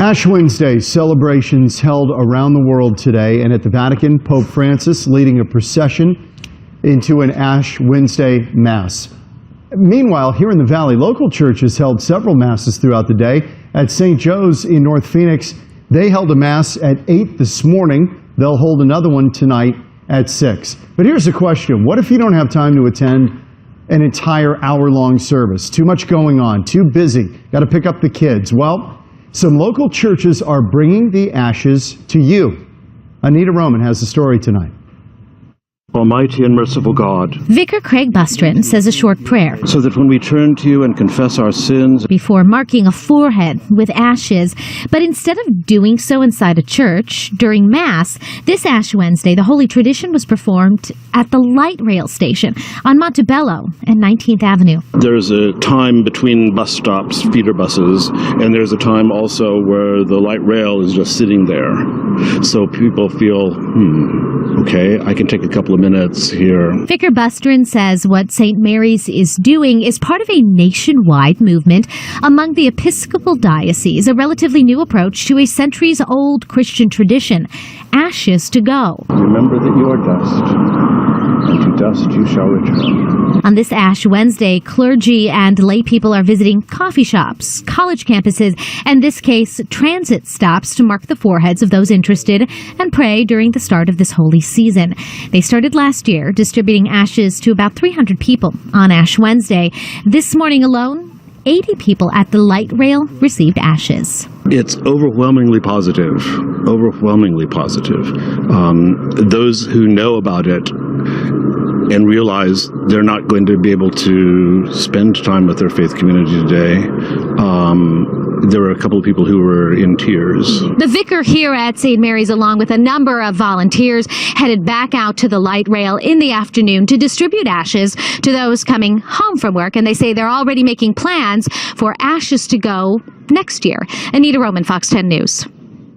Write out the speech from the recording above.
Ash Wednesday celebrations held around the world today, and at the Vatican, Pope Francis leading a procession into an Ash Wednesday Mass. Meanwhile, here in the Valley, local churches held several Masses throughout the day. At St. Joe's in North Phoenix, they held a Mass at 8 this morning. They'll hold another one tonight at 6. But here's the question. What if you don't have time to attend an entire hour-long service? Too much going on, too busy, got to pick up the kids. Well, some local churches are bringing the ashes to you. Anita Roman has the story tonight. Almighty and merciful God, Vicar Craig Bustrin says a short prayer so that when we turn to you and confess our sins, before marking a forehead with ashes, but instead of doing so inside a church during Mass, this Ash Wednesday, the holy tradition was performed at the light rail station on Montebello and 19th Avenue. there's a time between bus stops, feeder buses, and there's a time also where the light rail is just sitting there. So people feel, okay, I can take a couple of minutes here. Vicar Bustrin says what St. Mary's is doing is part of a nationwide movement among the Episcopal diocese, a relatively new approach to a centuries-old Christian tradition, ashes to go. Remember that you are dust, and to dust you shall return. On this Ash Wednesday, clergy and lay people are visiting coffee shops, college campuses, and in this case, transit stops to mark the foreheads of those interested and pray during the start of this holy season. They started last year distributing ashes to about 300 people on Ash Wednesday. This morning alone, 80 people at the light rail received ashes. It's overwhelmingly positive, overwhelmingly positive. Those who know about it and realize they're not going to be able to spend time with their faith community today. There were a couple of people who were in tears. The vicar here at St. Mary's, along with a number of volunteers, headed back out to the light rail in the afternoon to distribute ashes to those coming home from work, and they say they're already making plans for ashes to go next year. Anita Roman, Fox 10 News.